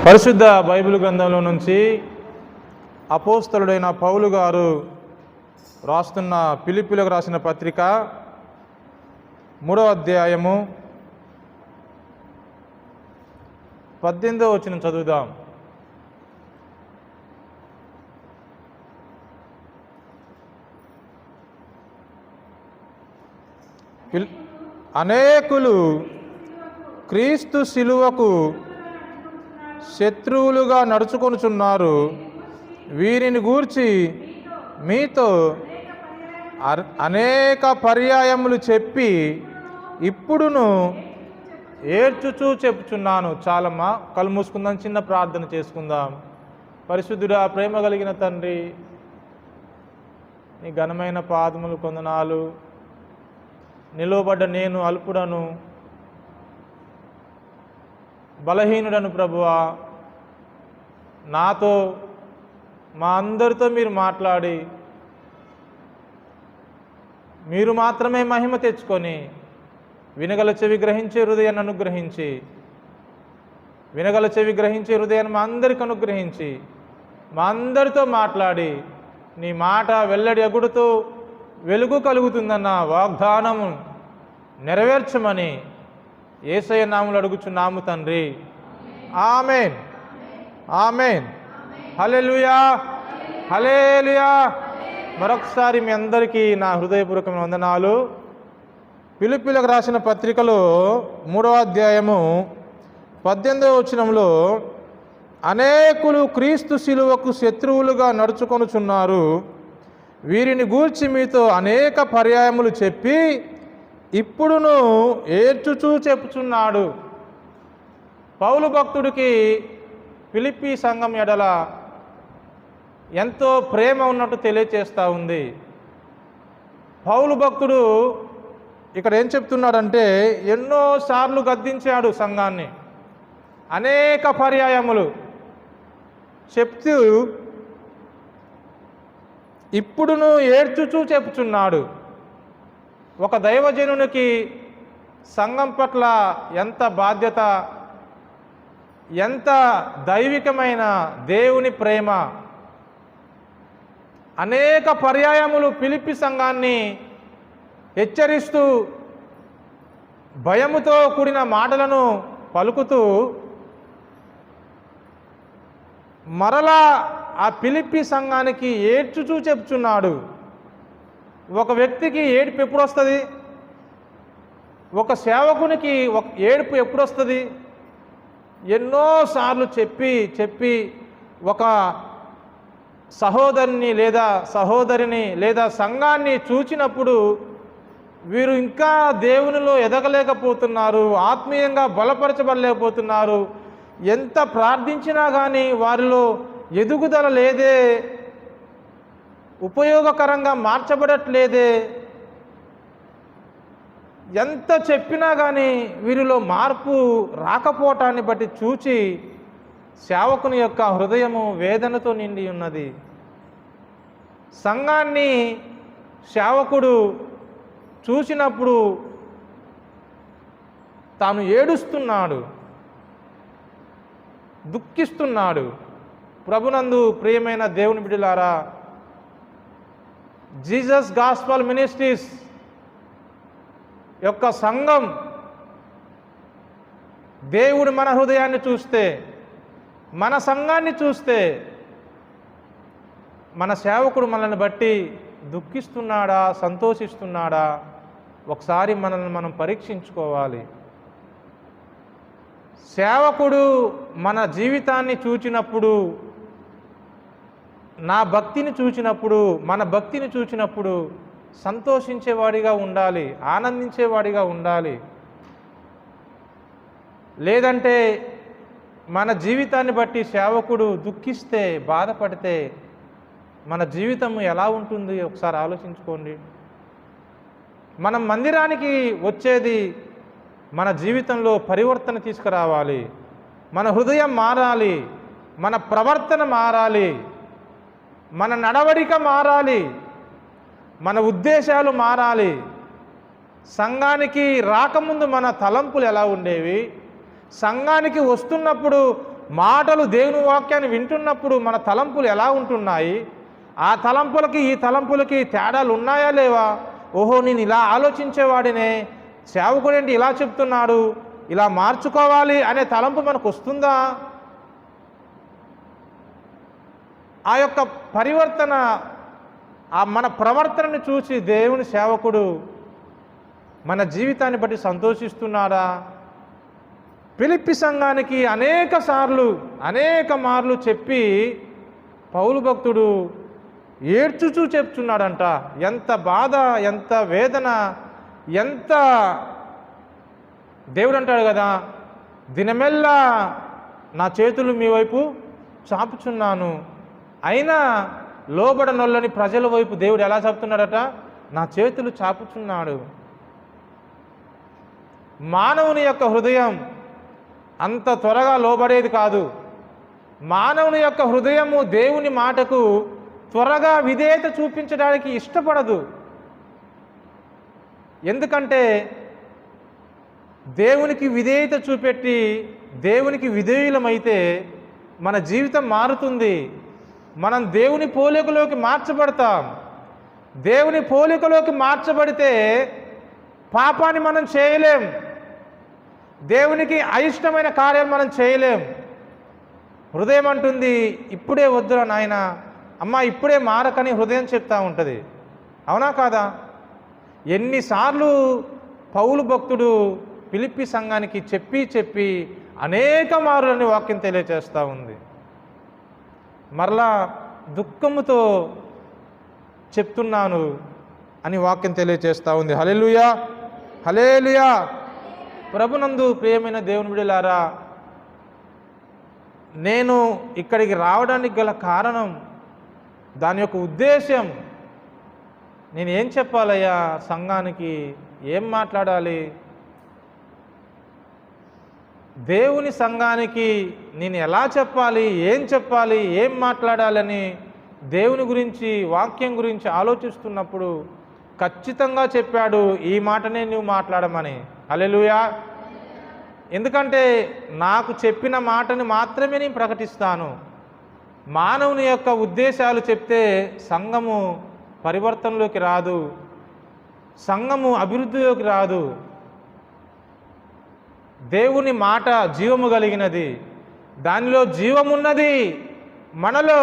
పరిశుద్ధ బైబిల్ గ్రంథంలో నుంచి అపోస్తలుడైన పౌలు గారు రాస్తున్న ఫిలిప్పీలకు రాసిన పత్రిక 3వ అధ్యాయము 18వ వచనం చదువుదాం. అనేకులు క్రీస్తు శిలువకు శత్రువులుగా నడుచుకొనుచున్నారు. వీరిని గూర్చి మీతో అనేక పర్యాయములు చెప్పి ఇప్పుడును ఏడ్చుచూ చెప్పుచున్నాను. చాలమ్మా, కళ్ళు మూసుకుందాం, చిన్న ప్రార్థన చేసుకుందాం. పరిశుద్ధుడా, ప్రేమ కలిగిన తండ్రి, నీ ఘనమైన పాదములు కొందనాలు. నిలువబడ్డ నేను అల్పుడను, బలహీనుడను ప్రభువా. నాతో మా అందరితో మీరు మాట్లాడి మీరు మాత్రమే మహిమ తెచ్చుకొని వినగల చెవి గ్రహించే హృదయాన్ని అనుగ్రహించి, వినగల చెవి గ్రహించే హృదయాన్ని మా అందరికి అనుగ్రహించి మా అందరితో మాట్లాడి నీ మాట వెల్లడి అగుడుతూ వెలుగు కలుగుతుందన్న వాగ్దానము నెరవేర్చమని యేసయ్య నామములో అడుగుచున్నాము తండ్రి. ఆమేన్, ఆమేన్. హల్లెలూయా, హల్లెలూయా. మరొకసారి మీ అందరికీ నా హృదయపూర్వకమైన వందనాలు. ఫిలిప్పీలకు రాసిన పత్రికలో 3వ అధ్యాయము 18వ వచనంలో అనేకులు క్రీస్తు శిలువకు శత్రువులుగా నడుచుకొనుచున్నారు. వీరిని గూర్చి మీతో అనేక పర్యాయములు చెప్పి ఇప్పుడును ఏడ్చుచూ చెప్పుచున్నాడు. పౌలు భక్తుడికి ఫిలిప్పీ సంఘం ఎడల ఎంతో ప్రేమ ఉన్నట్టు తెలియచేస్తూ ఉంది. పౌలు భక్తుడు ఇక్కడ ఏం చెప్తున్నాడంటే, ఎన్నోసార్లు గద్దించాడు సంఘాన్ని, అనేక పర్యాయములు చెప్తూ ఇప్పుడును ఏడ్చుచూ చెప్పుచున్నాడు. ఒక దైవజనునికి సంఘం పట్ల ఎంత బాధ్యత, ఎంత దైవికమైన దేవుని ప్రేమ. అనేక పర్యాయములు ఫిలిప్పీ సంఘాన్ని హెచ్చరిస్తూ భయముతో కూడిన మాటలను పలుకుతూ మరలా ఆ ఫిలిప్పీ సంఘానికి ఏడ్చుచూ చెప్తున్నాడు. ఒక వ్యక్తికి ఏడుపు ఎప్పుడు వస్తుంది? ఒక సేవకునికి ఒక ఏడుపు ఎప్పుడు వస్తుంది? ఎన్నోసార్లు చెప్పి ఒక సహోదరిని లేదా సహోదరిని లేదా సంఘాన్ని చూచినప్పుడు వీరు ఇంకా దేవునిలో ఎదగలేకపోతున్నారు, ఆత్మీయంగా బలపరచబడలేకపోతున్నారు, ఎంత ప్రార్థించినా కానీ వారిలో ఎదుగుదల లేదే, ఉపయోగకరంగా మార్చబడట్లేదే, ఎంత చెప్పినా కానీ వీరిలో మార్పు రాకపోవటాన్ని బట్టి చూచి సేవకుని యొక్క హృదయము వేదనతో నిండి ఉన్నది. సంఘాన్ని సేవకుడు చూసినప్పుడు తాను ఏడుస్తున్నాడు, దుఃఖిస్తున్నాడు. ప్రభునందు ప్రియమైన దేవుని బిడ్డలారా, జీసస్ గాస్పల్ మినిస్ట్రీస్ యొక్క సంఘం దేవుడు మన హృదయాన్ని చూస్తే, మన సంఘాన్ని చూస్తే, మన సేవకుడు మనల్ని బట్టి దుఃఖిస్తున్నాడా, సంతోషిస్తున్నాడా? ఒకసారి మనల్ని మనం పరీక్షించుకోవాలి. సేవకుడు మన జీవితాన్ని చూచినప్పుడు, నా భక్తిని చూచినప్పుడు, మన భక్తిని చూచినప్పుడు సంతోషించేవాడిగా ఉండాలి, ఆనందించేవాడిగా ఉండాలి. లేదంటే మన జీవితాన్ని బట్టి సేవకుడు దుఃఖిస్తే, బాధపడితే మన జీవితం ఎలా ఉంటుంది ఒకసారి ఆలోచించుకోండి. మనం మందిరానికి వచ్చేది మన జీవితంలో పరివర్తన తీసుకురావాలి, మన హృదయం మారాలి, మన ప్రవర్తన మారాలి, మన నడవడిక మారాలి, మన ఉద్దేశాలు మారాలి. సంఘానికి రాకముందు మన తలంపులు ఎలా ఉండేవి, సంఘానికి వస్తున్నప్పుడు మాటలు దేవుని వాక్యాన్ని వింటున్నప్పుడు మన తలంపులు ఎలా ఉంటున్నాయి, ఆ తలంపులకి ఈ తలంపులకి తేడాలు ఉన్నాయా లేవా? ఓహో, నేను ఇలా ఆలోచించేవాడినే, సేవకుడేంటి ఇలా చెప్తున్నాడు, ఇలా మార్చుకోవాలి అనే తలంపు మనకు వస్తుందా? ఆ యొక్క పరివర్తన, ఆ మన ప్రవర్తనను చూసి దేవుని సేవకుడు మన జీవితాన్ని బట్టి సంతోషిస్తున్నాడా? ఫిలిప్పి సంఘానికి అనేక మార్లు చెప్పి పౌలు భక్తుడు ఏడ్చుచూ చెప్తున్నాడంట. ఎంత బాధ, ఎంత వేదన, ఎంత దేవుడు అంటాడు కదా, దినమెల్లా నా చేతులు మీ వైపు చాపుచున్నాను, అయినా లోబడనొల్లని ప్రజల వైపు దేవుడు ఎలా చెప్తున్నాడట, నా చేతులు చాపుచున్నాడు. మానవుని యొక్క హృదయం అంత త్వరగా లోబడేది కాదు. మానవుని యొక్క హృదయము దేవుని మాటకు త్వరగా విధేయత చూపించడానికి ఇష్టపడదు. ఎందుకంటే దేవునికి విధేయత చూపెట్టి దేవునికి విధేయులమైతే మన జీవితం మారుతుంది. మనం దేవుని పోలికలోకి మార్చబడతాం. దేవుని పోలికలోకి మార్చబడితే పాపాన్ని మనం చేయలేం, దేవునికి అయిష్టమైన కార్యం మనం చేయలేం. హృదయం అంటుంది, ఇప్పుడే వద్దురా నాయన, అమ్మ ఇప్పుడే మారకని హృదయం చెప్తా ఉంటుంది. అవునా కాదా? ఎన్నిసార్లు పౌలు భక్తుడు ఫిలిప్పి సంఘానికి చెప్పి అనేక మారులని వాక్యం తెలియచేస్తూ ఉంది. మరలా దుఃఖముతో చెప్తున్నాను అని వాక్యం తెలియచేస్తూ ఉంది. హల్లెలూయా, హల్లెలూయా. ప్రభునందు ప్రియమైన దేవుని బిడ్డలారా, నేను ఇక్కడికి రావడానికి గల కారణం, దాని యొక్క ఉద్దేశం, నేను ఏం చెప్పాలయ్యా సంఘానికి, ఏం మాట్లాడాలి, దేవుని సంఘానికి నేను ఎలా చెప్పాలి, ఏం మాట్లాడాలని దేవుని గురించి, వాక్యం గురించి ఆలోచిస్తున్నప్పుడు ఖచ్చితంగా చెప్పాడు, ఈ మాటనే నువ్వు మాట్లాడమని. హల్లెలూయా. ఎందుకంటే నాకు చెప్పిన మాటని మాత్రమే నేను ప్రకటిస్తాను. మానవుని యొక్క ఉద్దేశాలు చెప్తే సంఘము పరివర్తనలోకి రాదు, సంఘము అభివృద్ధిలోకి రాదు. దేవుని మాట జీవము కలిగినది, దానిలో జీవమున్నది. మనలో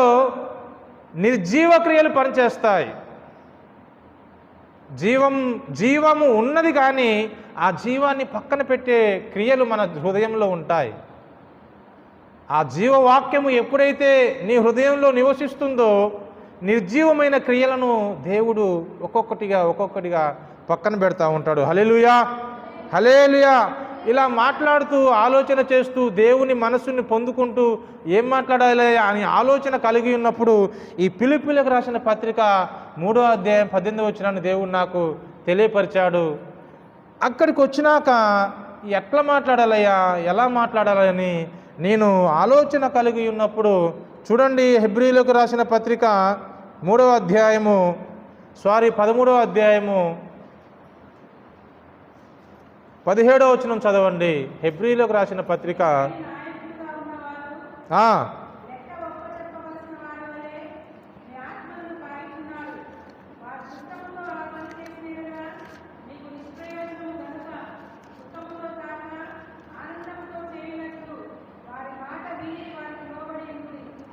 నిర్జీవ క్రియలు పనిచేస్తాయి. జీవము ఉన్నది, కానీ ఆ జీవాన్ని పక్కన పెట్టే క్రియలు మన హృదయంలో ఉంటాయి. ఆ జీవవాక్యము ఎప్పుడైతే నీ హృదయంలో నివసిస్తుందో నిర్జీవమైన క్రియలను దేవుడు ఒక్కొక్కటిగా పక్కన పెడతా ఉంటాడు. హల్లెలూయా, హల్లెలూయా. ఇలా మాట్లాడుతూ, ఆలోచన చేస్తూ, దేవుని మనసుని పొందుకుంటూ ఏం మాట్లాడాలి అని ఆలోచన కలిగి ఉన్నప్పుడు ఈ ఫిలిప్పీలకు రాసిన పత్రిక 3వ అధ్యాయం 18వ వచనాన్ని దేవుడు నాకు తెలియపరిచాడు. అక్కడికి వచ్చినాక ఎట్లా మాట్లాడాలయ్యా, ఎలా మాట్లాడాలని నేను ఆలోచన కలిగి ఉన్నప్పుడు చూడండి, హెబ్రీలకు రాసిన పత్రిక 13వ అధ్యాయము 17వ వచనం చదవండి. హెబ్రీలకు రాసిన పత్రిక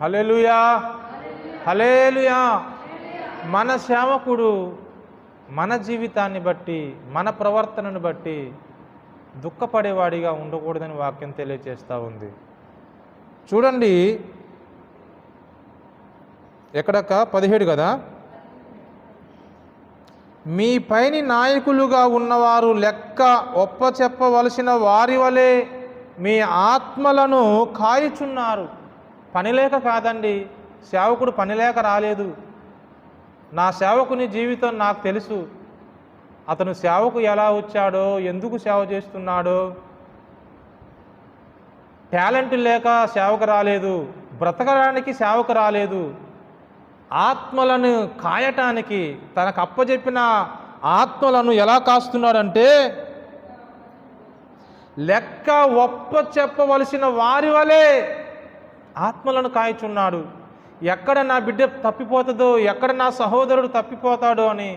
హల్లెలూయా, హల్లెలూయా. మన సేవకుడు మన జీవితాన్ని బట్టి, మన ప్రవర్తనను బట్టి దుఃఖపడేవాడిగా ఉండకూడదని వాక్యం తెలియజేస్తూ ఉంది. చూడండి, ఎక్కడక్క 17 కదా, మీ పైని నాయకులుగా ఉన్నవారు లెక్క ఒప్పచెప్పవలసిన వారి వలె మీ ఆత్మలను కాయుచున్నారు. పనిలేక కాదండి, సేవకుడు పనిలేక రాలేదు. నా సేవకుని జీవితం నాకు తెలుసు. అతను సేవకు ఎలా వచ్చాడో, ఎందుకు సేవ చేస్తున్నాడో. టాలెంట్ లేక సేవకు రాలేదు, బ్రతకడానికి సేవకు రాలేదు. ఆత్మలను కాయటానికి, తనకు అప్పచెప్పిన ఆత్మలను ఎలా కాస్తున్నాడంటే లెక్క ఒప్ప చెప్పవలసిన వారి వలె ఆత్మలను కాయచున్నాడు. ఎక్కడ నా బిడ్డ తప్పిపోతుందో, ఎక్కడ నా సహోదరుడు తప్పిపోతాడో అని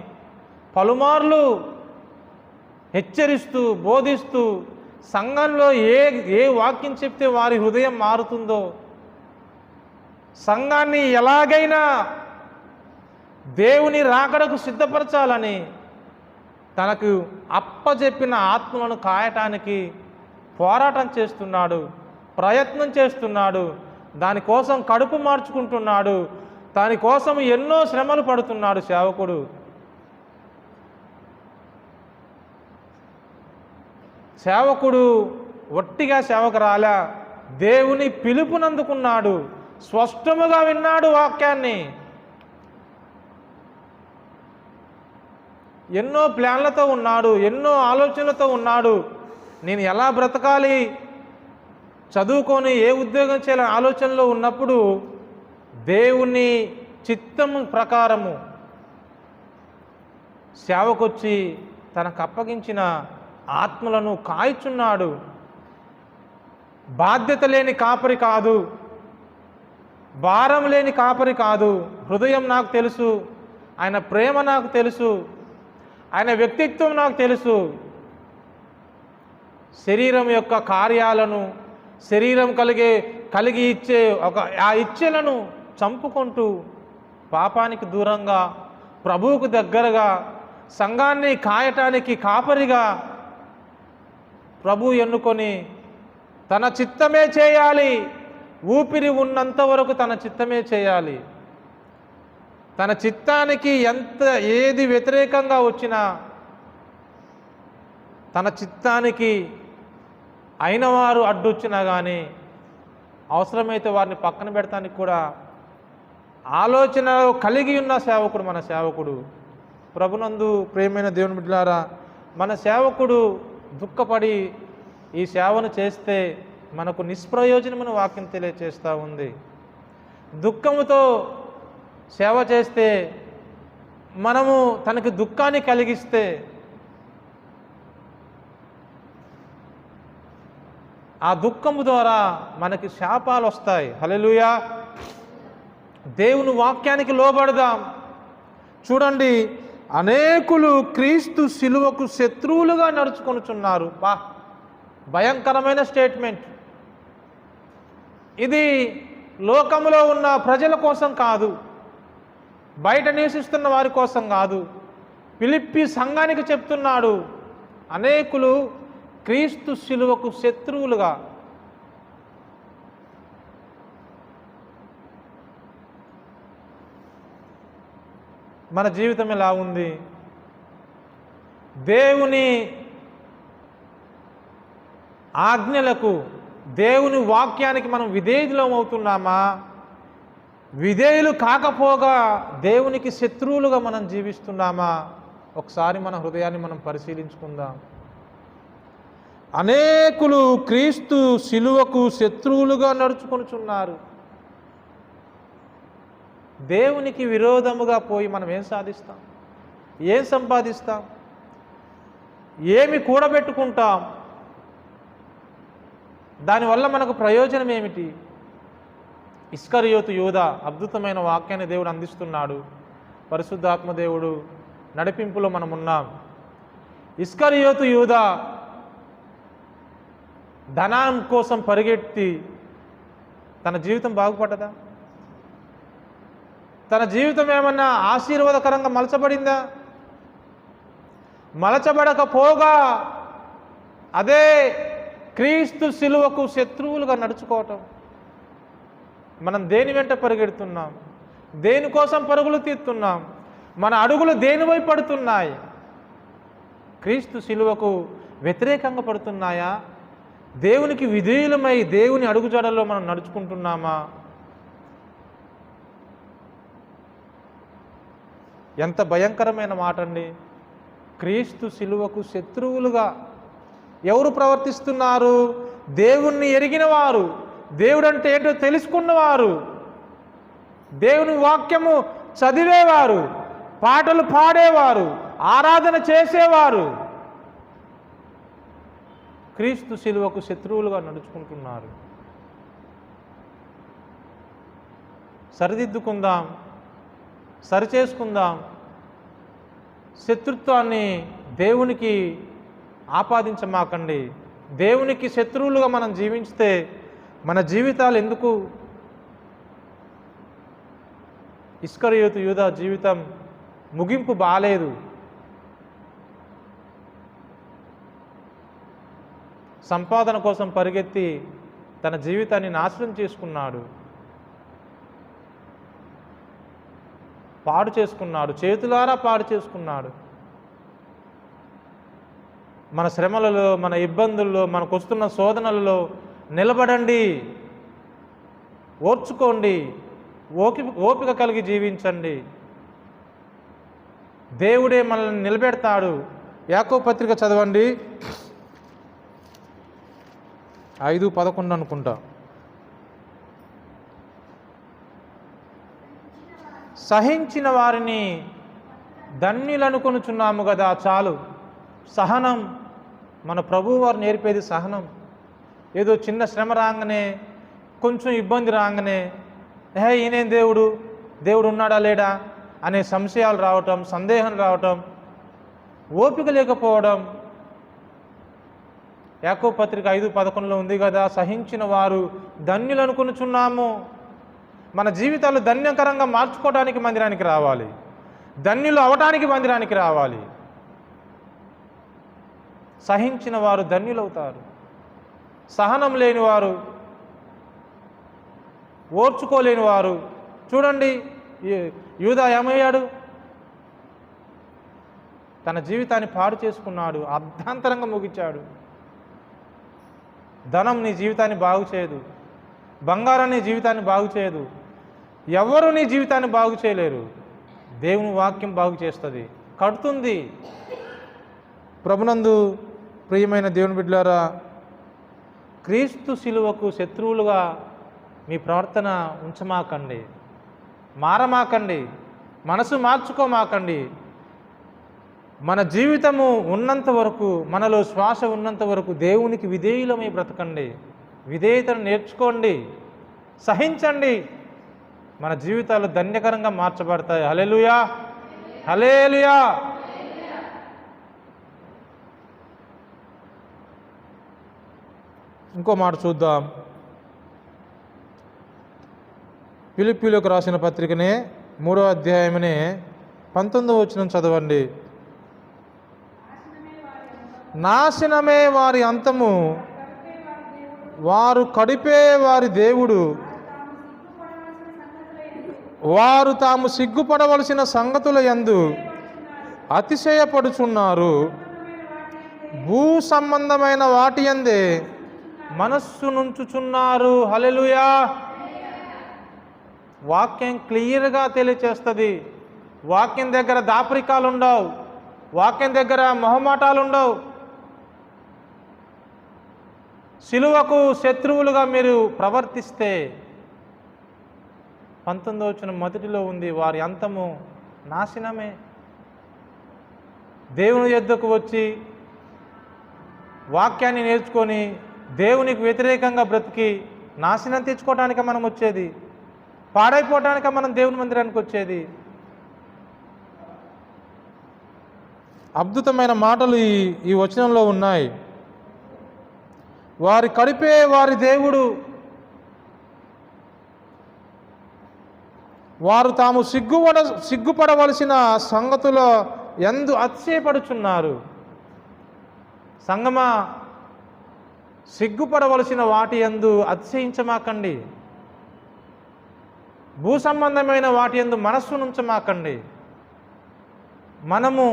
పలుమార్లు హెచ్చరిస్తూ బోధిస్తూ సంఘంలో ఏ వాక్యం చెప్తే వారి హృదయం మారుతుందో, సంఘాన్ని ఎలాగైనా దేవుని రాకడకు సిద్ధపరచాలని తనకు అప్పచెప్పిన ఆత్మలను కాయటానికి పోరాటం చేస్తున్నాడు, ప్రయత్నం చేస్తున్నాడు. దానికోసం కడుపు మార్చుకుంటున్నాడు, దానికోసం ఎన్నో శ్రమలు పడుతున్నాడు సేవకుడు. సేవకుడు ఒట్టిగా సేవకు రాలా, దేవుని పిలుపునందుకున్నాడు, స్పష్టముగా విన్నాడు వాక్యాన్ని. ఎన్నో ప్లాన్లతో ఉన్నాడు, ఎన్నో ఆలోచనలతో ఉన్నాడు. నేను ఎలా బ్రతకాలి, చదువుకొని ఏ ఉద్యోగం చేయాలని ఆలోచనలో ఉన్నప్పుడు దేవుని చిత్తము ప్రకారము సేవకొచ్చి తనకు అప్పగించిన ఆత్మలను కాయచున్నాడు. బాధ్యత లేని కాపరి కాదు, భారం లేని కాపరి కాదు. హృదయం నాకు తెలుసు, ఆయన ప్రేమ నాకు తెలుసు, ఆయన వ్యక్తిత్వం నాకు తెలుసు. శరీరం యొక్క కార్యాలను, శరీరం కలిగి ఇచ్చే ఆ ఇచ్ఛలను చంపుకుంటూ పాపానికి దూరంగా ప్రభువుకు దగ్గరగా సంఘాన్ని కాయటానికి కాపరిగా ప్రభు ఎన్నుకొని తన చిత్తమే చేయాలి. ఊపిరి ఉన్నంత వరకు తన చిత్తమే చేయాలి. తన చిత్తానికి ఏది వ్యతిరేకంగా వచ్చినా తన చిత్తానికి అయిన వారు అడ్డొచ్చినా కానీ అవసరమైతే వారిని పక్కన పెడతానికి కూడా ఆలోచన కలిగి ఉన్న సేవకుడు మన సేవకుడు. ప్రభునందు ప్రియమైన దేవుని బిడ్డలారా, మన సేవకుడు దుఃఖపడి ఈ సేవను చేస్తే మనకు నిష్ప్రయోజనమైన వాక్యం తెలియచేస్తూ ఉంది. దుఃఖముతో సేవ చేస్తే, మనము తనకి దుఃఖాన్ని కలిగిస్తే ఆ దుఃఖము ద్వారా మనకి శాపాలు వస్తాయి. హల్లెలూయా. దేవుని వాక్యానికి లోబడదాం. చూడండి, అనేకులు క్రీస్తు శిలువకు శత్రువులుగా నడుచుకొనుచున్నారు. భయంకరమైన స్టేట్మెంట్ ఇది. లోకములో ఉన్న ప్రజల కోసం కాదు, బయట నివసిస్తున్న వారి కోసం కాదు, ఫిలిప్పీ సంఘానికి చెప్తున్నాడు. అనేకులు క్రీస్తు శిలువకు శత్రువులుగా. మన జీవితం ఎలా ఉంది? దేవుని ఆజ్ఞలకు, దేవుని వాక్యానికి మనం విధేయులం అవుతున్నామా? విధేయులు కాకపోగా దేవునికి శత్రువులుగా మనం జీవిస్తున్నామా? ఒకసారి మన హృదయాన్ని మనం పరిశీలించుకుందాం. అనేకులు క్రీస్తు శిలువకు శత్రువులుగా నడుచుకొనుచున్నారు. దేవునికి విరోధముగా పోయి మనం ఏం సాధిస్తాం? ఏం సంపాదిస్తాం? ఏమి కూడబెట్టుకుంటాం? దానివల్ల మనకు ప్రయోజనం ఏమిటి? ఇస్కరియోతు యూదా అద్భుతమైన వాక్యాన్ని దేవుడు అందిస్తున్నాడు. పరిశుద్ధాత్మ దేవుడు నడిపింపులో మనం ఉన్నాం. ఇస్కరియోతు యూదా ధనం కోసం పరిగెత్తి తన జీవితం బాగుపడ్డదా? తన జీవితం ఏమన్నా ఆశీర్వాదకరంగా మలచబడిందా? మలచబడకపోగా అదే క్రీస్తు శిలువకు శత్రువులుగా నడుచుకోవటం. మనం దేని వెంట పరిగెడుతున్నాం? దేనికోసం పరుగులు తీస్తున్నాం? మన అడుగులు దేనివైపు పడుతున్నాయి? క్రీస్తు శిలువకు వ్యతిరేకంగా పడుతున్నాయా? దేవునికి విధేయులమై దేవుని అడుగుజాడల్లో మనం నడుచుకుంటున్నామా? ఎంత భయంకరమైన మాట అండి. క్రీస్తు శిలువకు శత్రువులుగా ఎవరు ప్రవర్తిస్తున్నారు? దేవుణ్ణి ఎరిగిన వారు, దేవుడు అంటే ఏంటో తెలుసుకున్నవారు, దేవుని వాక్యము చదివేవారు, పాటలు పాడేవారు, ఆరాధన చేసేవారు క్రీస్తు శిలువకు శత్రువులుగా నడుచుకుంటున్నారు. సరిదిద్దుకుందాం, సరిచేసుకుందాం. శత్రుత్వాన్ని దేవునికి ఆపాదించమాకండి. దేవునికి శత్రువులుగా మనం జీవించితే మన జీవితాలు ఎందుకు? ఇస్కరియోతు యూదా జీవితం ముగింపు బాలేదు. సంపాదన కోసం పరిగెత్తి తన జీవితాన్ని నాశనం చేసుకున్నాడు, పాడు చేసుకున్నాడు, చేతులారా పాడు చేసుకున్నాడు. మన శ్రమలలో, మన ఇబ్బందుల్లో, మనకు వస్తున్న శోధనలలో నిలబడండి, ఓర్చుకోండి, ఓపిక కలిగి జీవించండి. దేవుడే మనల్ని నిలబెడతాడు. యాకోబు పత్రిక చదవండి, 5:11 అనుకుంటా. సహించిన వారిని ధన్యులనుకొనుచున్నాము కదా. చాలు. సహనం, మన ప్రభువు వారు నేర్పేది సహనం. ఏదో చిన్న శ్రమ రాగానే, కొంచెం ఇబ్బంది రాగానే ఈయనేం దేవుడు ఉన్నాడా లేడా అనే సంశయాలు రావటం, సందేహం రావటం, ఓపిక లేకపోవడం. యాకోబు పత్రిక 5:11 ఉంది కదా, సహించిన వారు ధన్యులనుకొనుచున్నాము. మన జీవితాలు ధన్యకరంగా మార్చుకోవడానికి మందిరానికి రావాలి, ధన్యులు అవటానికి మందిరానికి రావాలి. సహించిన వారు ధన్యులవుతారు. సహనం లేనివారు, ఓర్చుకోలేని వారు, చూడండి యూదా ఏమయ్యాడు? తన జీవితాన్ని పాడు చేసుకున్నాడు, అర్ధాంతరంగా ముగించాడు. ధనం నీ జీవితాన్ని బాగు చేయదు, బంగారం నీ జీవితాన్ని బాగు చేయదు, ఎవరు నీ జీవితాన్ని బాగు చేయలేరు. దేవుని వాక్యం బాగు చేస్తుంది, కడుతుంది. ప్రభునందు ప్రియమైన దేవుని బిడ్డలారా, క్రీస్తు శిలువకు శత్రువులుగా మీ ప్రవర్తన ఉంచమాకండి, మారమాకండి, మనసు మార్చుకోమాకండి. మన జీవితము ఉన్నంత వరకు, మనలో శ్వాస ఉన్నంత వరకు దేవునికి విధేయులమై బ్రతకండి, విధేయతను నేర్చుకోండి, సహించండి. మన జీవితాలు ధన్యకరంగా మార్చబడతాయి. హల్లెలూయా, హల్లెలూయా. ఇంకో మాట చూద్దాం. ఫిలిప్పీయులకు రాసిన పత్రికనే 3వ అధ్యాయమనే 19వ వచనం చదవండి. నాశనమే వారి అంతము, వారు కడిపే వారి దేవుడు, వారు తాము సిగ్గుపడవలసిన సంగతుల యందు అతిశయపడుచున్నారు, భూ సంబంధమైన వాటి యందే మనస్సు నుంచుచున్నారు. హల్లెలూయా. వాక్యం క్లియర్గా తెలియచేస్తుంది. వాక్యం దగ్గర దాపరికాలు ఉండవు, వాక్యం దగ్గర మొహమాటాలు ఉండవు. సిలువకు శత్రువులుగా మీరు ప్రవర్తిస్తే 19వ వచనం మొదటిలో ఉంది, వారి అంతము నాశనమే. దేవుని యొద్దకు వచ్చి వాక్యాన్ని నేర్చుకొని దేవునికి వ్యతిరేకంగా బ్రతికి నాశనం తెచ్చుకోవటానిక మనం వచ్చేది, పాడైపోవటానిక మనం దేవుని మందిరానికి వచ్చేది. అద్భుతమైన మాటలు ఈ వచనంలో ఉన్నాయి. వారి కడిపే వారి దేవుడు, వారు తాము సిగ్గుపడవలసిన సంగతుల యందు అతిశయపడుచున్నారు. సంగమా, సిగ్గుపడవలసిన వాటి యందు అతిశయించమాకండి, భూ సంబంధమైన వాటి యందు మనస్సు నుంచమాకండి. మనము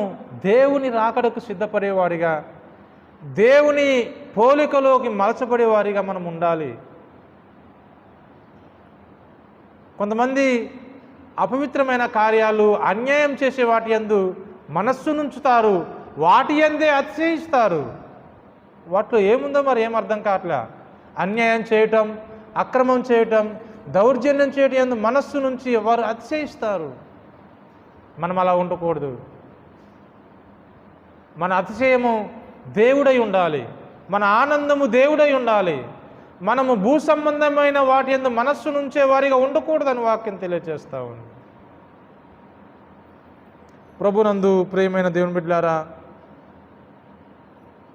దేవుని రాకడకు సిద్ధపడేవాడిగా, దేవుని పోలికలోకి మలచబడేవారిగా మనం ఉండాలి. కొంతమంది అపవిత్రమైన కార్యాలు, అన్యాయం చేసే వాటి యందు మనస్సు నుంచుతారు, వాటి యందే అతిశయిస్తారు. వాటిలో ఏముందో మరి ఏం అర్థం కావట్లే. అన్యాయం చేయటం, అక్రమం చేయటం, దౌర్జన్యం చేయటం యందు మనస్సు నుంచి వారు అతిశయిస్తారు. మనం అలా ఉండకూడదు. మన అతిశయము దేవుడై ఉండాలి, మన ఆనందము దేవుడై ఉండాలి, మనము భూ సంబంధమైన వాటి యందు మనస్సు నుంచే వారిగా ఉండకూడదని వాక్యం తెలియజేస్తూ ఉంది. ప్రభునందు ప్రియమైన దేవుని బిడ్డలారా,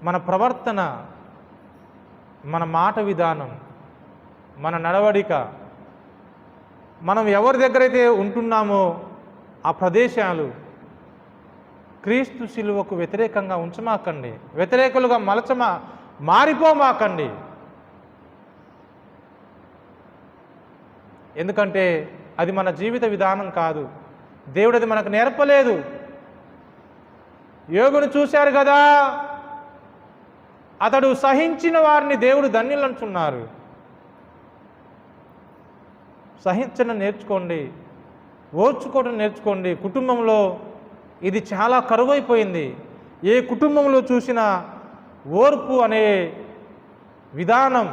మన ప్రవర్తన, మన మాట విధానం, మన నడవడిక, మనం ఎవరి దగ్గరైతే ఉంటున్నామో ఆ ప్రదేశాలు క్రీస్తు శిలువకు వ్యతిరేకంగా ఉంచమాకండి, వ్యతిరేకులుగా మారిపోమాకండి. ఎందుకంటే అది మన జీవిత విధానం కాదు, దేవుడు అది మనకు నేర్పలేదు. యోగును చూశారు కదా, అతడు సహించిన వారిని దేవుడు ధన్యులంటున్నారు. సహించడం నేర్చుకోండి, ఓర్చుకోవడం నేర్చుకోండి. కుటుంబంలో ఇది చాలా కరువైపోయింది. ఏ కుటుంబంలో చూసినా ఓర్పు అనే విధానం,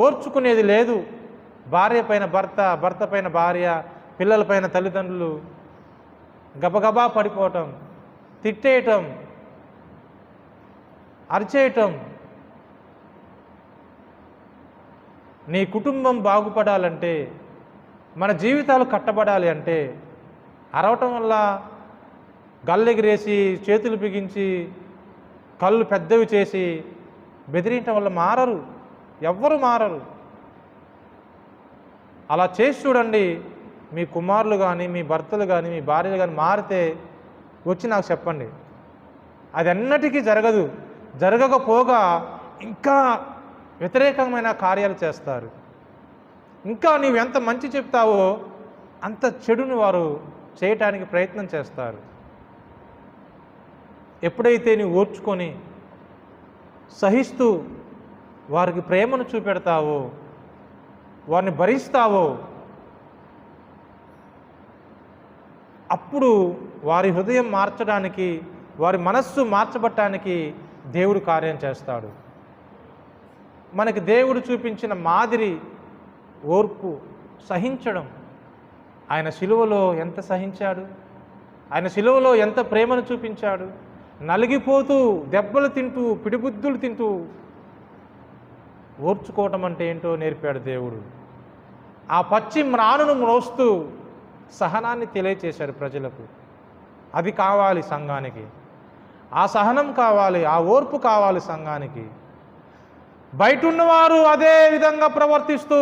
ఓర్చుకునేది లేదు. భార్య పైన భర్త, భర్త పైన భార్య, పిల్లల పైన తల్లిదండ్రులు గబగబా పడిపోవటం, తిట్టేయటం, అరిచేయటం. నీ కుటుంబం బాగుపడాలంటే, మన జీవితాలు కట్టబడాలి అంటే అరవటం వల్ల, గల్లెగిరేసి చేతులు బిగించి కళ్ళు పెద్దవి చేసి బెదిరించడం వల్ల మారరు, ఎవ్వరు మారరు. అలా చేసి చూడండి. మీ కుమారులు కానీ, మీ భర్తలు కానీ, మీ భార్యలు కానీ మారితే వచ్చి నాకు చెప్పండి. అది అన్నటికీ జరగదు. జరగకపోగా ఇంకా వ్యతిరేకమైన కార్యాలు చేస్తారు. ఇంకా నీవు ఎంత మంచి చెప్తావో అంత చెడుని వారు చేయటానికి ప్రయత్నం చేస్తారు. ఎప్పుడైతే నీవు ఓర్చుకొని సహిస్తూ వారికి ప్రేమను చూపెడతావో, వారిని భరిస్తావో, అప్పుడు వారి హృదయం మార్చడానికి, వారి మనస్సు మార్చబట్టడానికి దేవుడు కార్యం చేస్తాడు. మనకి దేవుడు చూపించిన మాదిరి ఓర్పు, సహించడం. ఆయన శిలువలో ఎంత సహించాడు, ఆయన శిలువలో ఎంత ప్రేమను చూపించాడు. నలిగిపోతూ, దెబ్బలు తింటూ, పిడిబుద్ధులు తింటూ ఓర్చుకోవటం అంటే ఏంటో నేర్పాడు దేవుడు. ఆ పచ్చి మ్రానును మోస్తూ సహనాన్ని తెలియచేశాడు ప్రజలకు. అది కావాలి సంఘానికి, ఆ సహనం కావాలి, ఆ ఓర్పు కావాలి సంఘానికి. బయట ఉన్నవారు అదే విధంగా ప్రవర్తిస్తూ,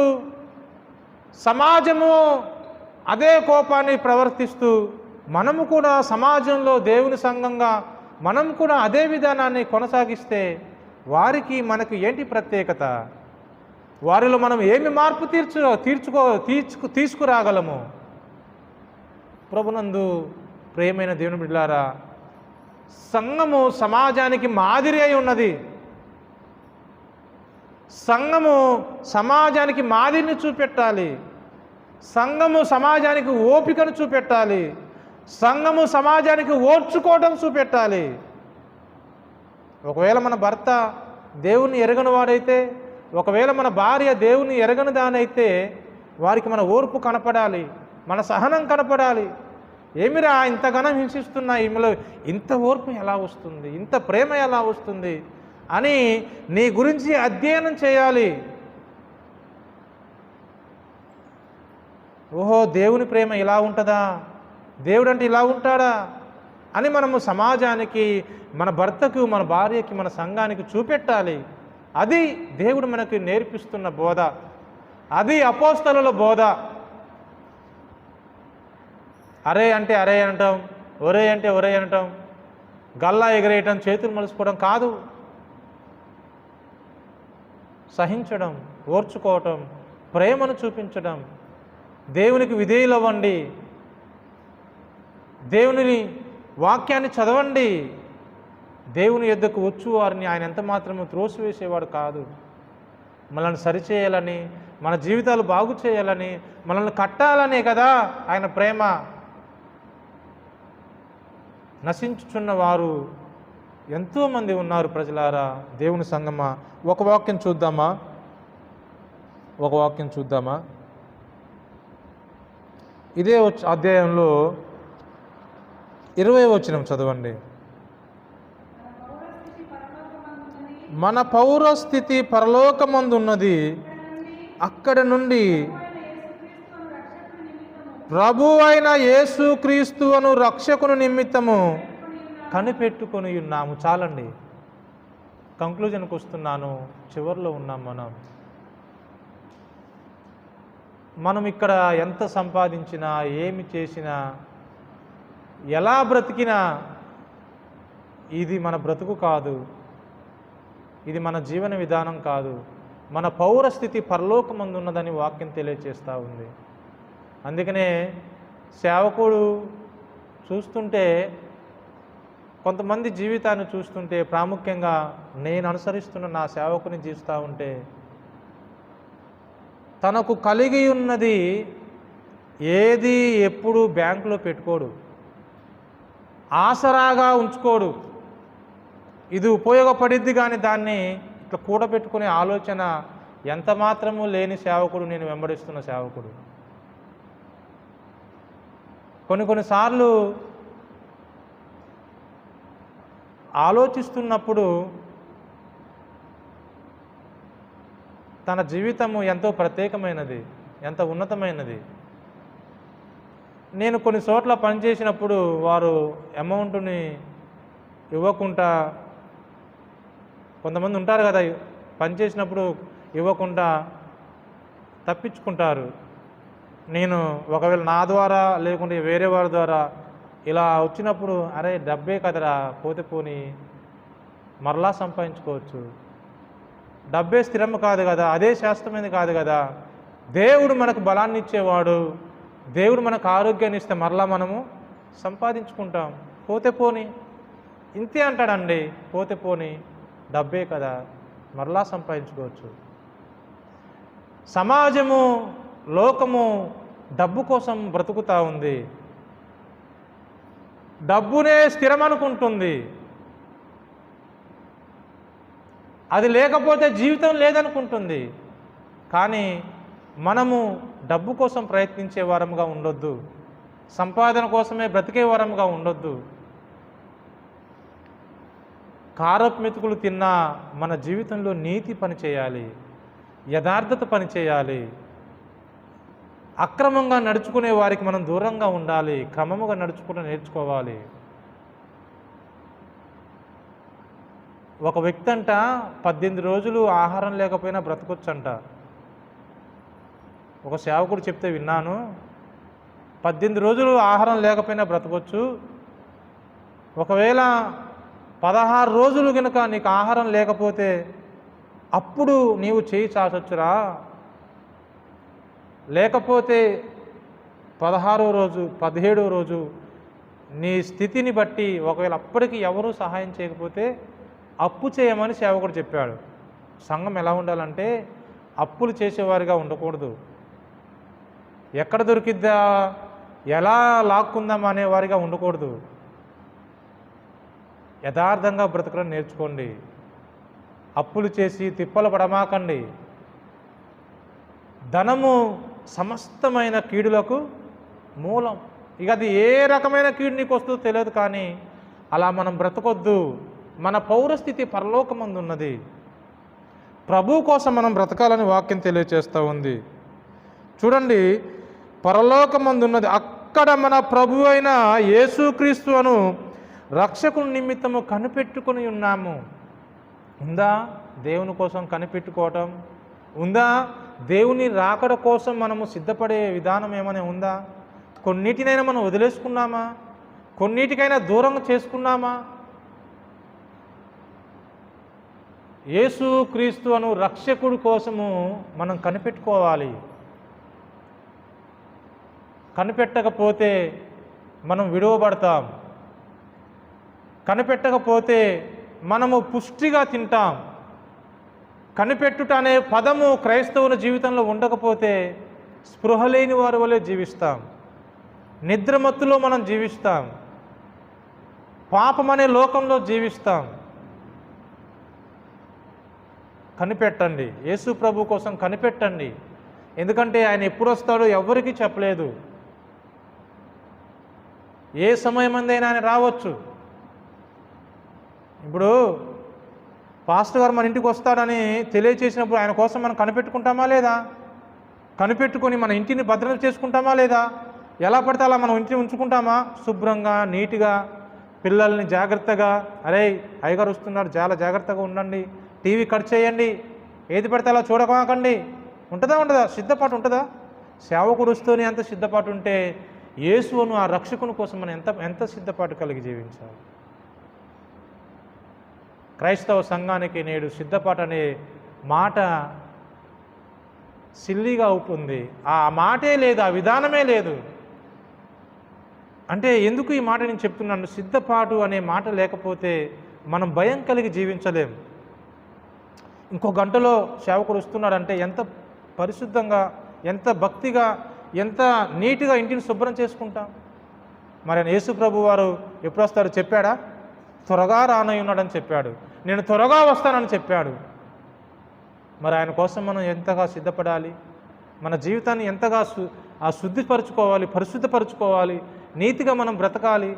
సమాజము అదే కోపాన్ని ప్రవర్తిస్తూ, మనము కూడా సమాజంలో దేవుని సంఘంగా మనం కూడా అదే విధానాన్ని కొనసాగిస్తే వారికి మనకు ఏంటి ప్రత్యేకత? వారిలో మనం ఏమి మార్పు తీసుకురాగలము? ప్రభునందు ప్రియమైన దేవుని బిడ్డలారా, సంఘము సమాజానికి మాదిరి అయి ఉన్నది. సంఘము సమాజానికి మాదిరిని చూపెట్టాలి. సంఘము సమాజానికి ఓపికను చూపెట్టాలి. సంఘము సమాజానికి ఓర్చుకోవడం చూపెట్టాలి. ఒకవేళ మన భర్త దేవుని ఎరగని వాడైతే, ఒకవేళ మన భార్య దేవుని ఎరగని దానైతే వారికి మన ఓర్పు కనపడాలి, మన సహనం కనపడాలి. ఏమిరా ఇంతగానం హింసిస్తున్నా, ఈమెలో ఇంత ఓర్పు ఎలా వస్తుంది, ఇంత ప్రేమ ఎలా వస్తుంది అని నీ గురించి అధ్యయనం చేయాలి. ఓహో, దేవుని ప్రేమ ఇలా ఉంటుందా, దేవుడు అంటే ఇలా ఉంటాడా అని మనము సమాజానికి, మన భర్తకు, మన భార్యకి, మన సంఘానికి చూపెట్టాలి. అది దేవుడు మనకు నేర్పిస్తున్న బోధ, అది అపోస్తలుల బోధ. అరే అంటే అరే అనటం, ఒరే అంటే ఒరే అనటం, గల్లా ఎగరేయటం, చేతులు మలుచుకోవడం కాదు. సహించడం, ఓర్చుకోవటం, ప్రేమను చూపించడం, దేవునికి విధేయులవ్వండి, దేవుని వాక్యాన్ని చదవండి. దేవుని యొద్దకు వచ్చు వారిని ఆయన ఎంత మాత్రమూ త్రోసివేసేవాడు కాదు. మనల్ని సరిచేయాలని, మన జీవితాలు బాగు చేయాలని, మనల్ని కట్టాలనే కదా ఆయన ప్రేమ. నశించుచున్న వారు ఎంతోమంది ఉన్నారు ప్రజలారా, దేవుని సంగమా. ఒక వాక్యం చూద్దామా? ఇదే అధ్యాయంలో 20వ వచనం చదవండి. మన పౌరస్థితి పరలోకమందున్నది, అక్కడ నుండి ప్రభు అయిన యేసుక్రీస్తు అను రక్షకుని నిమిత్తము కనిపెట్టుకొని ఉన్నాము. చాలండి, కంక్లూజన్కి వస్తున్నాను. చివరిలో ఉన్నాం మనం ఇక్కడ ఎంత సంపాదించినా, ఏమి చేసినా, ఎలా బ్రతికినా ఇది మన బ్రతుకు కాదు, ఇది మన జీవన విధానం కాదు. మన పౌరస్థితి పరలోకమందు ఉన్నదని వాక్యం తెలియజేస్తూ ఉంది. అందుకనే సేవకుడు చూస్తుంటే, కొంతమంది జీవితాన్ని చూస్తుంటే, ప్రాముఖ్యంగా నేను అనుసరిస్తున్న నా సేవకుని జీవిస్తూ ఉంటే, తనకు కలిగి ఉన్నది ఏది ఎప్పుడు బ్యాంకులో పెట్టుకోడు, ఆసరాగా ఉంచుకోడు. ఇది ఉపయోగపడిద్ది కానీ దాన్ని ఇట్లా కూడబెట్టుకునే ఆలోచన ఎంత మాత్రము లేని సేవకుడు నేను వెంబడిస్తున్న సేవకుడు. కొన్నిసార్లు ఆలోచిస్తున్నప్పుడు తన జీవితము ఎంతో ప్రత్యేకమైనది, ఎంత ఉన్నతమైనది. నేను కొన్ని చోట్ల పనిచేసినప్పుడు వారు అమౌంట్ని ఇవ్వకుండా, కొంతమంది ఉంటారు కదా, పనిచేసినప్పుడు ఇవ్వకుండా తప్పించుకుంటారు. నేను ఒకవేళ నా ద్వారా లేకుంటే వేరే వారి ద్వారా ఇలా వచ్చినప్పుడు, అరే డబ్బే కదరా, పోతే పోని మరలా సంపాదించుకోవచ్చు, డబ్బే స్థిరం కాదు కదా, అదే శాస్త్రమైనది కాదు కదా, దేవుడు మనకు బలాన్ని ఇచ్చేవాడు, దేవుడు మనకు ఆరోగ్యాన్ని ఇస్తే మరలా మనము సంపాదించుకుంటాం, పోతే పోని ఇంతే అంటాడండి. పోతే పోని డబ్బే కదా, మరలా సంపాదించుకోవచ్చు. సమాజము, లోకము డబ్బు కోసం బ్రతుకుతూ ఉంది, డబ్బునే స్థిరం అనుకుంటుంది. అది లేకపోతే జీవితం లేదనుకుంటుంది. కానీ మనము డబ్బు కోసం ప్రయత్నించే వారముగా ఉండొద్దు, సంపాదన కోసమే బ్రతికే వారముగా ఉండొద్దు. కారపు మెతుకులు తిన్నా మన జీవితంలో నీతి పని చేయాలి, యథార్థత పని చేయాలి. అక్రమంగా నడుచుకునే వారికి మనం దూరంగా ఉండాలి, క్రమముగా నడుచుకుంటూ నేర్చుకోవాలి. ఒక వ్యక్తి అంట 18 రోజులు ఆహారం లేకపోయినా బ్రతకొచ్చంట. ఒక సేవకుడు చెప్తే విన్నాను, 18 రోజులు ఆహారం లేకపోయినా బ్రతకొచ్చు, ఒకవేళ 16 రోజులు కనుక నీకు ఆహారం లేకపోతే అప్పుడు నీవు చేయి చాచొచ్చురా, లేకపోతే 16వ రోజు 17వ రోజు నీ స్థితిని బట్టి ఒకవేళ అప్పటికి ఎవరూ సహాయం చేయకపోతే అప్పు చేయమని సేవకుడు చెప్పాడు. సంఘం ఎలా ఉండాలంటే అప్పులు చేసేవారిగా ఉండకూడదు, ఎక్కడ దొరికిద్దా ఎలా లాక్కుందాం అనేవారిగా ఉండకూడదు. యథార్థంగా బ్రతకడం నేర్చుకోండి, అప్పులు చేసి తిప్పలు పడమాకండి. ధనము సమస్తమైన కీడులకు మూలం. ఇక అది ఏ రకమైన కీడు నీకు వస్తుందో తెలియదు, కానీ అలా మనం బ్రతకొద్దు. మన పౌరస్థితి పరలోకమందు ఉన్నది, ప్రభు కోసం మనం బ్రతకాలని వాక్యం తెలియచేస్తూ ఉంది. చూడండి, పరలోకమందు ఉన్నది, అక్కడ మన ప్రభు అయిన యేసుక్రీస్తు అను రక్షకుని నిమిత్తము కనిపెట్టుకుని ఉన్నాము. ఉందా దేవుని కోసం కనిపెట్టుకోవటం? ఉందా దేవుని రాకడ కోసం మనము సిద్ధపడే విధానం ఏమైనా ఉందా? కొన్నిటినైనా మనం వదిలేసుకున్నామా? కొన్నిటికైనా దూరం చేసుకున్నామా? యేసుక్రీస్తు అను రక్షకుడి కోసము మనం కనిపెట్టుకోవాలి. కనిపెట్టకపోతే మనం విడువబడతాం, కనిపెట్టకపోతే మనము పుష్టిగా తింటాం. కనిపెట్టుట అనే పదము క్రైస్తవుల జీవితంలో ఉండకపోతే స్పృహ లేని వారి వలె జీవిస్తాం, నిద్రమత్తులో మనం జీవిస్తాం, పాపం అనే లోకంలో జీవిస్తాం. కనిపెట్టండి, యేసు ప్రభు కోసం కనిపెట్టండి. ఎందుకంటే ఆయన ఎప్పుడు వస్తాడో ఎవరికీ చెప్పలేదు. ఏ సమయమందైనా ఆయన రావచ్చు. ఇప్పుడు పాస్టర్ గారు మన ఇంటికి వస్తాడని తెలియచేసినప్పుడు ఆయన కోసం మనం కనిపెట్టుకుంటామా లేదా? కనిపెట్టుకొని మన ఇంటిని భద్రత చేసుకుంటామా లేదా? ఎలా పడితే అలా మనం ఇంటిని ఉంచుకుంటామా? శుభ్రంగా, నీట్గా, పిల్లల్ని జాగ్రత్తగా, అరే అయ్యగారు వస్తున్నారు చాలా జాగ్రత్తగా ఉండండి, టీవీ కట్ చేయండి, ఏది పడితే అలా చూడకండి, ఉండదా? సిద్ధపాటు ఉంటుందా? సేవకుడు వస్తూనే ఎంత సిద్ధపాటు ఉంటే యేసును ఆ రక్షకుని కోసం మనం ఎంత సిద్ధపాటు కలిగి జీవించాలి. క్రైస్తవ సంఘానికి నేడు సిద్ధపాటు అనే మాట సిల్లీగా అవుతుంది. ఆ మాటే లేదు, ఆ విధానమే లేదు. అంటే ఎందుకు ఈ మాట నేను చెప్తున్నాను? సిద్ధపాటు అనే మాట లేకపోతే మనం భయం కలిగి జీవించలేం. ఇంకో గంటలో సేవకుడు వస్తున్నాడంటే ఎంత పరిశుద్ధంగా, ఎంత భక్తిగా, ఎంత నీట్గా ఇంటిని శుభ్రం చేసుకుంటాం. మరి యేసు ప్రభు వారు ఎప్పుడు వస్తారో చెప్పాడా? త్వరగా రానయ్యున్నాడని చెప్పాడు. నేను త్వరగా వస్తానని చెప్పాడు. మరి ఆయన కోసం మనం ఎంతగా సిద్ధపడాలి, మన జీవితాన్ని ఎంతగా శుద్ధిపరచుకోవాలి, పరిశుద్ధపరచుకోవాలి, నీతిగా మనం బ్రతకాలి.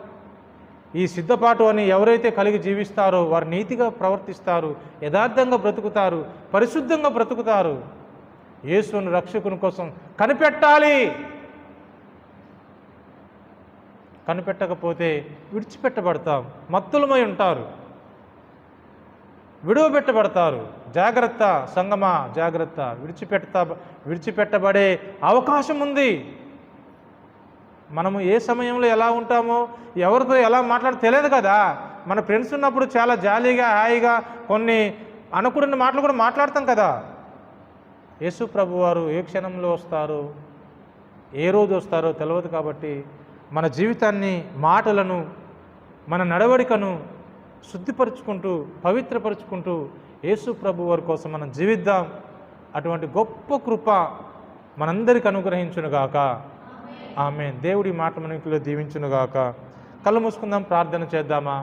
ఈ సిద్ధపాటు అని ఎవరైతే కలిగి జీవిస్తారో వారు నీతిగా ప్రవర్తిస్తారు, యథార్థంగా బ్రతుకుతారు, పరిశుద్ధంగా బ్రతుకుతారు. యేసుని రక్షకుని కోసం కనిపెట్టాలి. కనిపెట్టకపోతే విడిచిపెట్టబడతాం, మత్తులమై ఉంటారు, విడువబెట్టబడతారు. జాగ్రత్త సంగమా, జాగ్రత్త. విడిచిపెట్టబడే అవకాశం ఉంది. మనము ఏ సమయంలో ఎలా ఉంటామో, ఎవరితో ఎలా తెలియదు కదా. మన ఫ్రెండ్స్ ఉన్నప్పుడు చాలా జాలీగా, హాయిగా, కొన్ని అనుకున్న మాటలు కూడా మాట్లాడతాం కదా. యేసు ప్రభు వారు ఏ క్షణంలో వస్తారో, ఏ రోజు వస్తారో తెలియదు. కాబట్టి మన జీవితాన్ని, మాటలను, మన నడవడికను శుద్ధిపరుచుకుంటూ, పవిత్రపరుచుకుంటూ యేసు ప్రభు వారి కోసం మనం జీవిద్దాం. అటువంటి గొప్ప కృప మనందరికి అనుగ్రహించునుగాక. ఆమేన్. దేవుడి మాట మనలో దీవించునుగాక. కళ్ళు మూసుకుందాం, ప్రార్థన చేద్దామా?